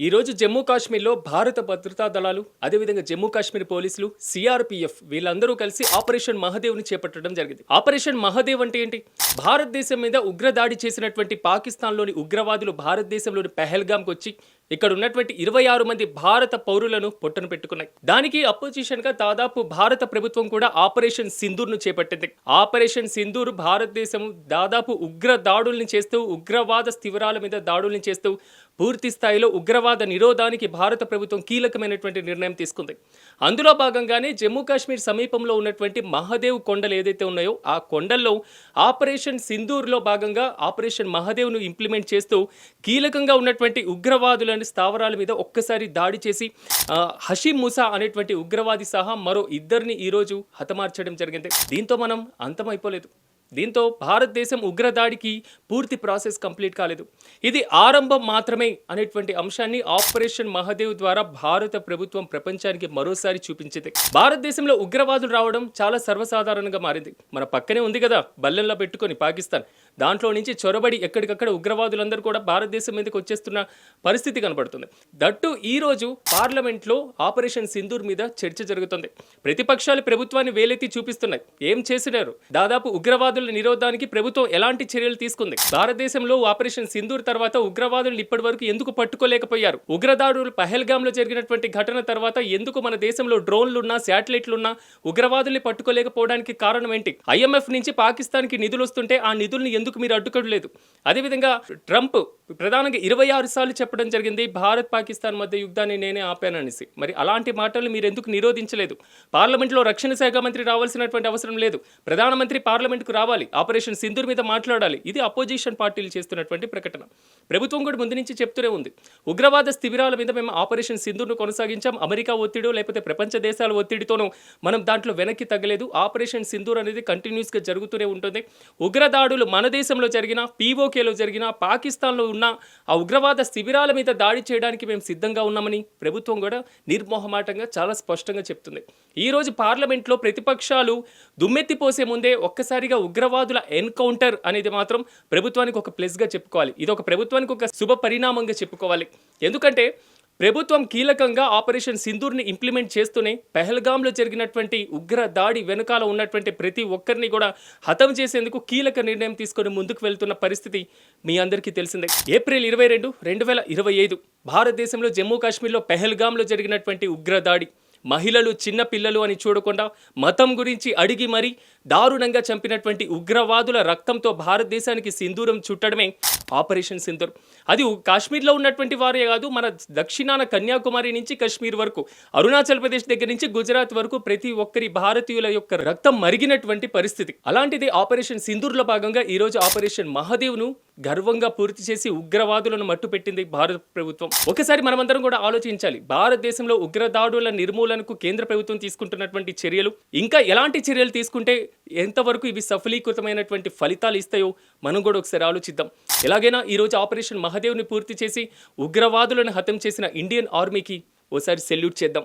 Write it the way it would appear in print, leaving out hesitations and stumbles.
ఈ రోజు జమ్మూ కాశ్మీర్లో భారత భద్రతా దళాలు అదేవిధంగా జమ్మూ కాశ్మీర్ పోలీసులు సిఆర్పిఎఫ్ వీళ్ళందరూ కలిసి ఆపరేషన్ మహదేవ్ని చేపట్టడం జరిగింది. ఆపరేషన్ మహదేవ్ అంటే ఏంటి? భారతదేశం మీద ఉగ్రదాడి చేసినటువంటి పాకిస్తాన్లోని ఉగ్రవాదులు భారతదేశంలోని పెహల్గాంకి వచ్చి ఇక్కడ ఉన్నటువంటి 26 మంది భారత పౌరులను పొట్టను పెట్టుకున్నాయి. దానికి అపోజిషన్ గా దాదాపు భారత ప్రభుత్వం కూడా ఆపరేషన్ సింధూర్ ను చేపట్టింది. ఆపరేషన్ సింధూర్ భారతదేశం దాదాపు ఉగ్ర దాడుల్ని చేస్తూ ఉగ్రవాద స్థివరాల మీద దాడుల్ని చేస్తూ పూర్తి స్థాయిలో ఉగ్రవాద నిరోధానికి భారత ప్రభుత్వం కీలకమైనటువంటి నిర్ణయం తీసుకుంది. అందులో భాగంగానే జమ్మూ కాశ్మీర్ సమీపంలో ఉన్నటువంటి మహదేవ్ కొండలు ఏదైతే ఉన్నాయో ఆ కొండల్లో ఆపరేషన్ సింధూర్లో భాగంగా ఆపరేషన్ మహదేవ్ను ఇంప్లిమెంట్ చేస్తూ కీలకంగా ఉన్నటువంటి ఉగ్రవాదుల స్థావరాల మీద ఒక్కసారి దాడి చేసి హషీం ముసా అనేటువంటి ఉగ్రవాది సహా మరో ఇద్దరిని ఈరోజు హతమార్చడం జరిగింది. దీంతో మనం అంతమైపోలేదు. దీంతో భారతదేశం ఉగ్రదాడికి పూర్తి ప్రాసెస్ కంప్లీట్ కాలేదు. ఇది ఆరంభం మాత్రమే అనేటువంటి అంశాన్ని ఆపరేషన్ మహదేవ్ ద్వారా భారత ప్రభుత్వం ప్రపంచానికి మరోసారి చూపించింది. భారతదేశంలో ఉగ్రవాదులు రావడం చాలా సర్వసాధారణంగా మారింది. మన పక్కనే ఉంది కదా బల్లెంలో పెట్టుకొని పాకిస్తాన్, దాంట్లో నుంచి చొరబడి ఎక్కడికక్కడ ఉగ్రవాదులందరూ కూడా భారతదేశం మీదకి వచ్చేస్తున్న పరిస్థితి కనబడుతుంది. దట్టు ఈ రోజు పార్లమెంట్లో ఆపరేషన్ సింధూర్ మీద చర్చ జరుగుతుంది. ప్రతిపక్షాలు ప్రభుత్వాన్ని వేలెత్తి చూపిస్తున్నాయి. ఏం చేసినారు? దాదాపు ఉగ్రవాదుల నిరోధానికి ప్రభుత్వం ఎలాంటి చర్యలు తీసుకుంది? భారతదేశంలో ఆపరేషన్ సింధూర్ తర్వాత ఉగ్రవాదులను ఇప్పటి వరకు ఎందుకు పట్టుకోలేకపోయారు? ఉగ్రదాడులు పహల్గాంలో జరిగినటువంటి ఘటన తర్వాత ఎందుకు మన దేశంలో డ్రోన్లున్నా శాటిలైట్లున్నా ఉగ్రవాదుల్ని పట్టుకోలేకపోవడానికి కారణం ఏంటి? IMF నుంచి పాకిస్తాన్కి నిధులు వస్తుంటే ఆ నిధుల్ని ఎందుకు మీరు అడ్డుకోవట్లేదు? అదేవిధంగా ట్రంప్ ప్రధానంగా 26 సార్లు చెప్పడం జరిగింది భారత్ పాకిస్తాన్ మధ్య యుద్ధాన్ని నేనే ఆపాననేసి. మరి అలాంటి మాటలు మీరు ఎందుకు నిరోధించలేదు? పార్లమెంట్లో రక్షణ శాఖ మంత్రి రావాల్సినటువంటి అవసరం లేదు. ప్రధానమంత్రి పార్లమెంట్కు రావాలి, ఆపరేషన్ సింధూర్ మీద మాట్లాడాలి. ఇది అపోజిషన్ పార్టీలు చేస్తున్నటువంటి ప్రకటన. ప్రభుత్వం కూడా ముందు నుంచి చెప్తూనే ఉంది, ఉగ్రవాద స్థివిరాల మీద మేము ఆపరేషన్ సింధూర్ను కొనసాగించాం. అమెరికా ఒత్తిడో లేకపోతే ప్రపంచ దేశాల ఒత్తిడితోనూ మనం దాంట్లో వెనక్కి తగ్గలేదు. ఆపరేషన్ సింధూర్ అనేది కంటిన్యూస్గా జరుగుతూనే ఉంటుంది. ఉగ్రదాడులు మన దేశంలో జరిగినా, POKలో జరిగినా, పాకిస్తాన్లో ఉన్న ఆ ఉగ్రవాద శిబిరాల మీద దాడి చేయడానికి మేము సిద్ధంగా ఉన్నామని ప్రభుత్వం కూడా నిర్మోహమాటంగా చాలా స్పష్టంగా చెప్తుంది. ఈరోజు పార్లమెంట్లో ప్రతిపక్షాలు దుమ్మెత్తిపోసే ముందే ఒక్కసారిగా ఉగ్రవాదుల ఎన్కౌంటర్ అనేది మాత్రం ప్రభుత్వానికి ఒక ప్లస్గా చెప్పుకోవాలి. ఇది ఒక ప్రభుత్వానికి ఒక శుభ పరిణామంగా చెప్పుకోవాలి. ఎందుకంటే ప్రభుత్వం కీలకంగా ఆపరేషన్ సింధూర్ని ఇంప్లిమెంట్ చేస్తూనే పెహల్గాంలో జరిగినటువంటి ఉగ్ర దాడి వెనుకాల ఉన్నటువంటి ప్రతి ఒక్కరిని కూడా హతం చేసేందుకు కీలక నిర్ణయం తీసుకొని ముందుకు వెళ్తున్న పరిస్థితి మీ అందరికీ తెలిసిందే. ఏప్రిల్ 22, 2025 భారతదేశంలో జమ్మూ కాశ్మీర్లో పెహల్గాంలో జరిగినటువంటి ఉగ్రదాడి మహిళలు, చిన్న పిల్లలు అని చూడకుండా మతం గురించి అడిగి మరీ దారుణంగా చంపినటువంటి ఉగ్రవాదుల రక్తంతో భారతదేశానికి సింధూరం చుట్టడమే ఆపరేషన్ సింధూర్. అది కాశ్మీర్లో ఉన్నటువంటి వారే కాదు, మన దక్షిణాన కన్యాకుమారి నుంచి కశ్మీర్ వరకు, అరుణాచల్ ప్రదేశ్ దగ్గర నుంచి గుజరాత్ వరకు ప్రతి ఒక్కరి భారతీయుల యొక్క రక్తం మరిగినటువంటి పరిస్థితి. అలాంటిది ఆపరేషన్ సింధూర్లో భాగంగా ఈరోజు ఆపరేషన్ మహదేవ్ను గర్వంగా పూర్తి చేసి ఉగ్రవాదులను మట్టుపెట్టింది భారత ప్రభుత్వం. ఒకసారి మనమందరం కూడా ఆలోచించాలి, భారతదేశంలో ఉగ్రదాడుల నిర్మూలనకు కేంద్ర ప్రభుత్వం తీసుకుంటున్నటువంటి చర్యలు ఇంకా ఎలాంటి చర్యలు తీసుకుంటే ఎంతవరకు ఇవి సఫలీకృతమైనటువంటి ఫలితాలు ఇస్తాయో మనం కూడా ఒకసారి ఆలోచిద్దాం. ఎలాగైనా ఈరోజు ఆపరేషన్ మహదేవ్ని పూర్తి చేసి ఉగ్రవాదులను హతం చేసిన ఇండియన్ ఆర్మీకి ఓసారి సెల్యూట్ చేద్దాం.